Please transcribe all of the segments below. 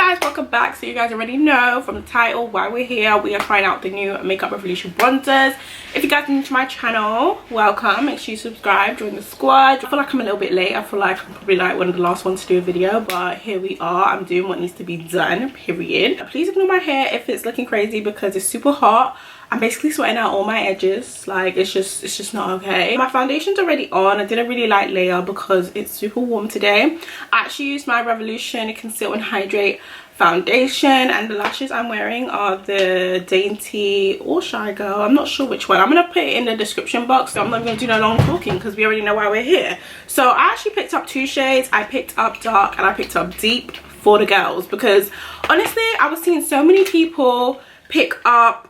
guys, welcome back. So you guys already know from the title why we're here. We are trying out the new Makeup Revolution bronzers. If you guys are new to my channel, welcome. Make sure you subscribe, join the squad. I feel like I'm a little bit late. I feel like I'm probably like one of the last ones to do a video, but here we are. I'm doing what needs to be done, period. Please ignore my hair if it's looking crazy because it's super hot. I'm basically sweating out all my edges. Like it's just not okay. My foundation's already on. I did a really light layer because it's super warm today. I actually used my Revolution Conceal and Hydrate foundation, and the lashes I'm wearing are the Dainty or SHAIGLOW. I'm not sure which one. I'm gonna put it in the description box. So I'm not gonna do no long talking because we already know why we're here. So I actually picked up two shades. I picked up dark and I picked up deep for the girls because honestly I was seeing so many people pick up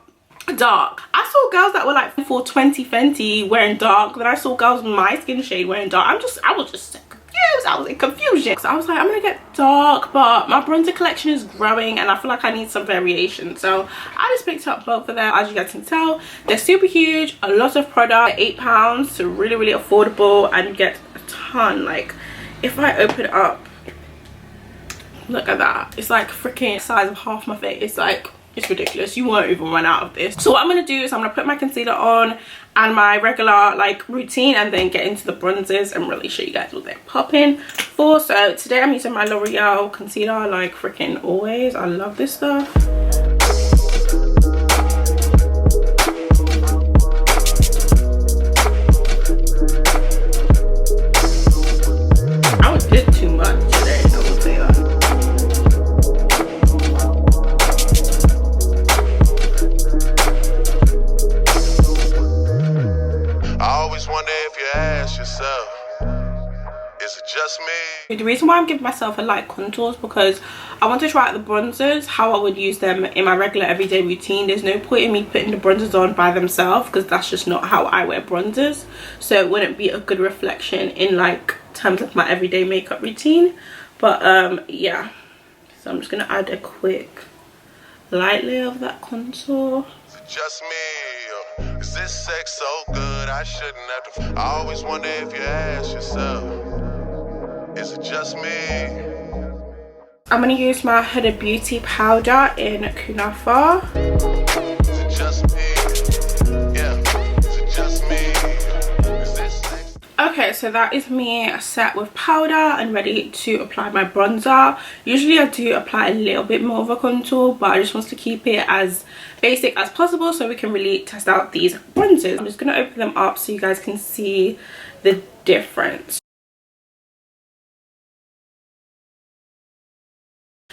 dark. I saw girls that were like 420 Fenty wearing dark, then I saw girls my skin shade wearing dark. I was just so confused. I was in confusion. So I was like, I'm gonna get dark, but my bronzer collection is growing and I feel like I need some variation. So I just picked up both of them. As you guys can tell, they're super huge, a lot of product, £8, so really affordable, and you get a ton. Like if I open it up, look at that. It's like freaking the size of half my face. Like it's ridiculous. You won't even run out of this. So what I'm gonna do is I'm gonna put my concealer on and my regular like routine, and then get into the bronzers and really show you guys what they're popping for. So today I'm using my Loreal concealer like freaking always. I love this stuff. I did too much today, I will say that. Wonder if you ask yourself, is it just me? The reason why I'm giving myself a light contour is because I want to try out the bronzers how I would use them in my regular everyday routine. There's no point in me putting the bronzers on by themselves because that's just not how I wear bronzers, so it wouldn't be a good reflection in like terms of my everyday makeup routine. But yeah, so I'm just gonna add a quick light layer of that contour. Is it just me? Is this sex so good I shouldn't have to? I always wonder if you ask yourself, is it just me? I'm going to use my Huda Beauty powder in Kunafa. Is it just me? Yeah, is it just me? Is this sex? Okay, so that is me set with powder and ready to apply my bronzer. Usually I do apply a little bit more of a contour, but I just want to keep it as basic as possible so we can really test out these bronzers. I'm just going to open them up so you guys can see the difference.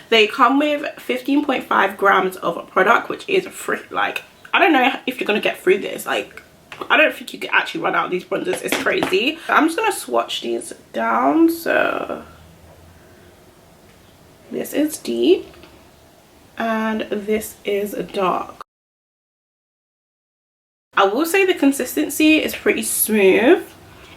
They come with 15.5 grams of product, which is free. Like I don't know if you're going to get through this. Like I don't think you can actually run out of these bronzers. It's crazy. I'm just going to swatch these down. So this is deep and this is dark. I will say the consistency is pretty smooth.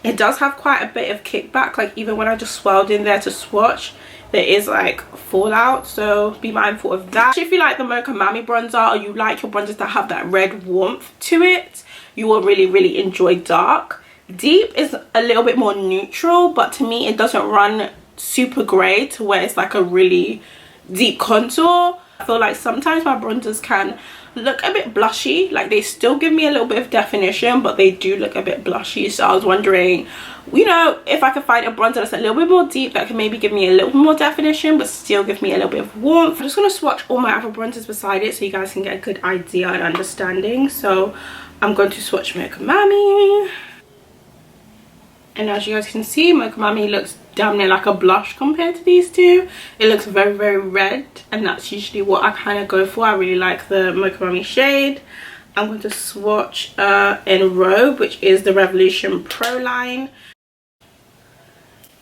It does have quite a bit of kickback. Like even when I just swirled in there to swatch, there is like fallout, so be mindful of that. If you like the Mocha Mami bronzer, or you like your bronzers that have that red warmth to it, you will really enjoy dark. Deep is a little bit more neutral, but to me it doesn't run super grey to where it's like a really deep contour. I feel like sometimes my bronzers can look a bit blushy. Like they still give me a little bit of definition, but they do look a bit blushy. So I was wondering, you know, if I could find a bronzer that's a little bit more deep that can maybe give me a little bit more definition but still give me a little bit of warmth. I'm just going to swatch all my other bronzers beside it so you guys can get a good idea and understanding. So I'm going to swatch Mocha Mami, and as you guys can see, Mocha Mami looks damn near like a blush compared to these two. It looks very red, and that's usually what I kind of go for. I really like the Mocha Mami shade. I'm going to swatch in Robe, which is the Revolution Pro line.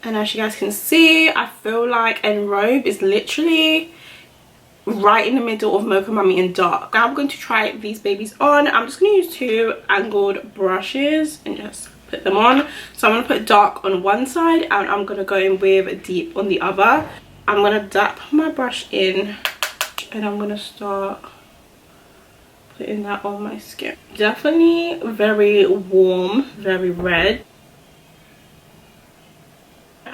And as you guys can see, I feel like En Robe is literally right in the middle of Mocha Mami in dark. Now I'm going to try these babies on. I'm just going to use two angled brushes and just put them on. So I'm going to put dark on one side and I'm going to go in with deep on the other. I'm going to dap my brush in and I'm going to start putting that on my skin. Definitely very warm, very red.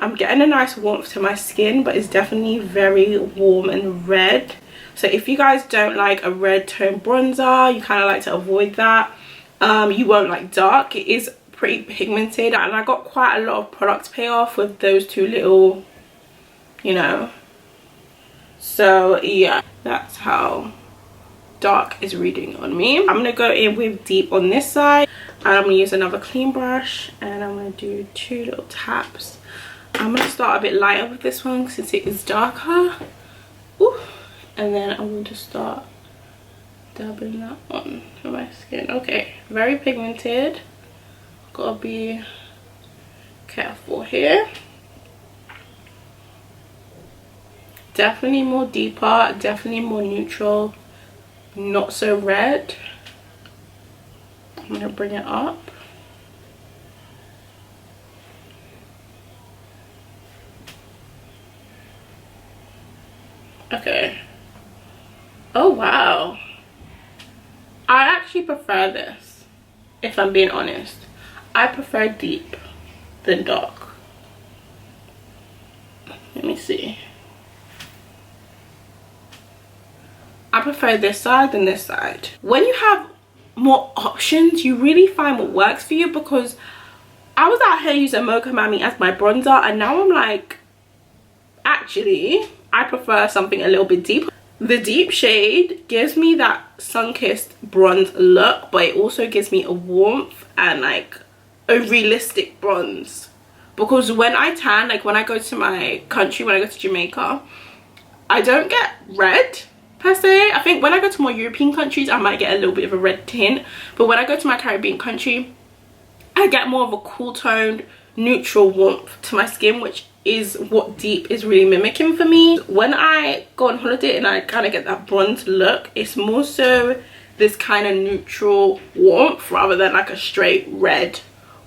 I'm getting a nice warmth to my skin, but it's definitely very warm and red. So if you guys don't like a red tone bronzer, you kind of like to avoid that. You won't like dark. It is pretty pigmented, and I got quite a lot of product payoff with those two little, you know. So yeah, that's how dark is reading on me. I'm gonna go in with deep on this side, and I'm gonna use another clean brush, and I'm gonna do 2 little taps. I'm gonna start a bit lighter with this one since it is darker. Ooh. And then I'm going to start dabbing that on to my skin. Okay, very pigmented. Gotta be careful here. Definitely more deeper, definitely more neutral, not so red. I'm gonna bring it up. Okay. Oh wow, I actually prefer this, if I'm being honest. I prefer deep than dark. Let me see. I prefer this side than this side. When you have more options, you really find what works for you, because I was out here using Mocha Mami as my bronzer, and now I'm like, actually I prefer something a little bit deeper. The deep shade gives me that sun-kissed bronze look, but it also gives me a warmth and like a realistic bronze. Because when I tan, like when I go to my country, when I go to Jamaica, I don't get red per se. I think when I go to more European countries, I might get a little bit of a red tint. But when I go to my Caribbean country, I get more of a cool toned, neutral warmth to my skin, which is what deep is really mimicking for me. When I go on holiday and I kind of get that bronze look, it's more so this kind of neutral warmth rather than like a straight red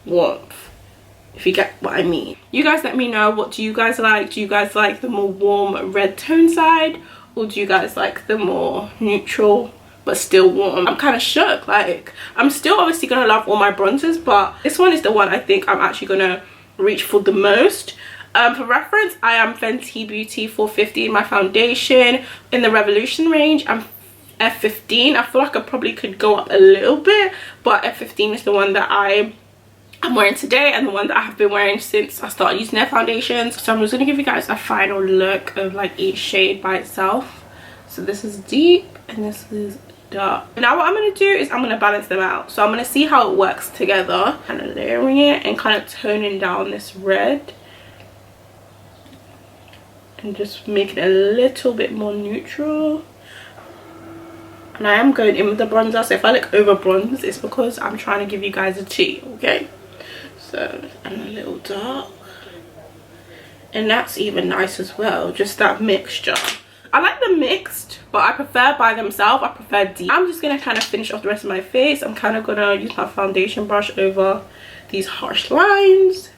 warmth, if you get what I mean. You guys let me know, what do you guys like? Do you guys like the more warm red tone side, or do you guys like the more neutral but still warm? I'm kind of shook. Like, I'm still obviously gonna love all my bronzers, but this one is the one I think I'm actually gonna reach for the most. For reference, I am Fenty Beauty 450 in my foundation. In the Revolution range, I'm F15. I feel like I probably could go up a little bit, but F15 is the one that I'm wearing today, and the one that I have been wearing since I started using their foundations. So I'm just going to give you guys a final look of like each shade by itself. So this is deep and this is dark. Now what I'm going to do is I'm going to balance them out. So I'm going to see how it works together, kind of layering it and kind of toning down this red, and just make it a little bit more neutral. And I am going in with the bronzer, so if I look over bronze, it's because I'm trying to give you guys a tea, okay? So, and a little dark, and that's even nice as well, just that mixture. I like the mixed, but I prefer by themselves. I prefer deep. I'm just gonna kind of finish off the rest of my face. I'm kind of gonna use my foundation brush over these harsh lines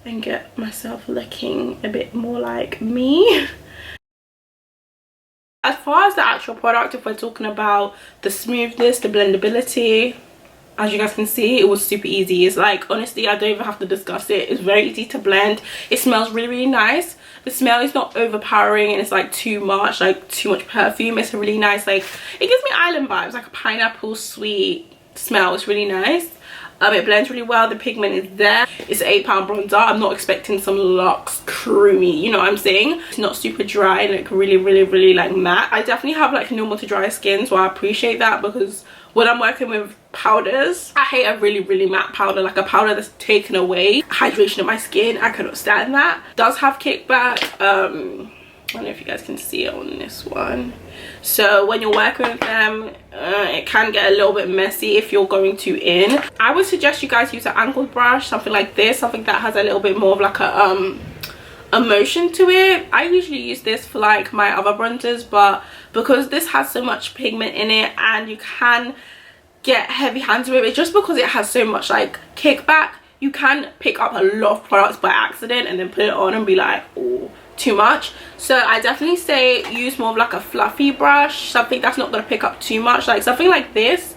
and get myself looking a bit more like me. As far as the actual product, if we're talking about the smoothness, the blendability, as you guys can see, it was super easy. It's like, honestly, I don't even have to discuss it. It's very easy to blend. It smells really, really nice. The smell is not overpowering and it's like too much perfume. It's a really nice, like, it gives me island vibes, like a pineapple sweet smell. It's really nice. It blends really well. The pigment is there. It's an £8 bronzer. I'm not expecting some luxe creamy, you know what I'm saying? It's not super dry and like really, really, really like matte. I definitely have like normal to dry skin, so I appreciate that, because when I'm working with powders, I hate a really, really matte powder, like a powder that's taken away hydration of my skin. I cannot stand that. It does have kickback. I don't know if you guys can see it on this one. So when you're working with them, it can get a little bit messy if you're going too in. I would suggest you guys use an angled brush, something like this, something that has a little bit more of like a motion to it. I usually use this for like my other bronzers, but because this has so much pigment in it and you can get heavy hands with it, just because it has so much like kickback, you can pick up a lot of products by accident and then put it on and be like, oh, too much. So I definitely say use more of like a fluffy brush, something that's not going to pick up too much, like something like this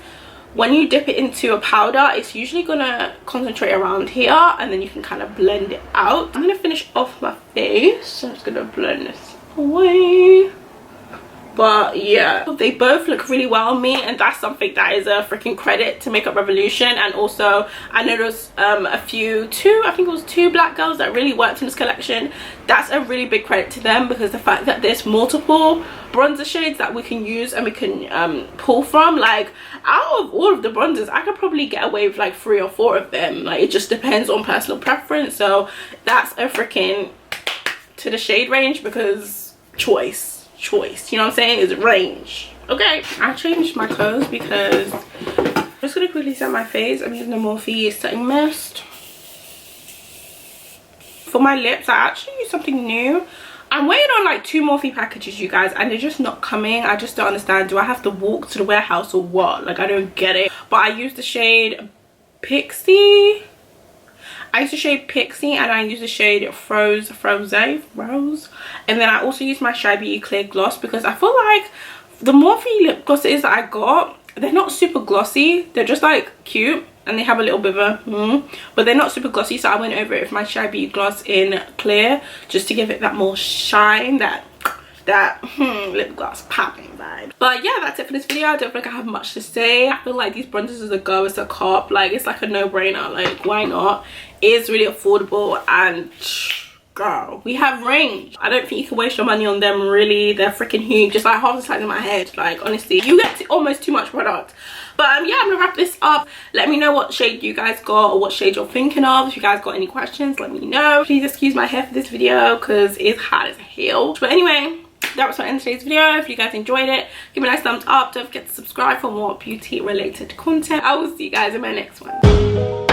when you dip it into a powder, it's usually gonna concentrate around here, and then you can kind of blend it out. I'm gonna finish off my face, so I'm just gonna blend this away. But yeah, they both look really well on me, and that's something that is a freaking credit to Makeup Revolution. And also I know there's I think it was two black girls that really worked in this collection. That's a really big credit to them, because the fact that there's multiple bronzer shades that we can use and we can pull from, like out of all of the bronzers I could probably get away with like 3 or 4 of them. Like it just depends on personal preference. So that's a freaking to the shade range, because choice, you know what I'm saying, is range. Okay, I changed my clothes because I'm just gonna quickly set my face. I'm using the Morphe setting mist. For my lips, I actually used something new. I'm waiting on like 2 Morphe packages, you guys, and they're just not coming. I just don't understand. Do I have to walk to the warehouse or what? Like I don't get it. But I used the shade Pixie. I used the shade Pixie, and I used the shade Frose, and then I also used my Shai Beauty clear gloss, because I feel like the Morphe lip glosses that I got, they're not super glossy. They're just like cute, and they have a little bit of a but they're not super glossy. So I went over it with my Shai Beauty gloss in clear, just to give it that more shine, that lip gloss popping vibe. But yeah, that's it for this video. I don't think I have much to say. I feel like these bronzers is a go, it's a cop, like it's like a no-brainer. Like why not? It is really affordable, and girl, we have range. I don't think you can waste your money on them, really. They're freaking huge, just like half the size of my head. Like honestly, you get almost too much product. But yeah, I'm gonna wrap this up. Let me know what shade you guys got, or what shade you're thinking of. If you guys got any questions, let me know. Please excuse my hair for this video because it's hot as hell. But anyway, that was my end of today's video. If you guys enjoyed it, give me a nice thumbs up. Don't forget to subscribe for more beauty related content. I will see you guys in my next one.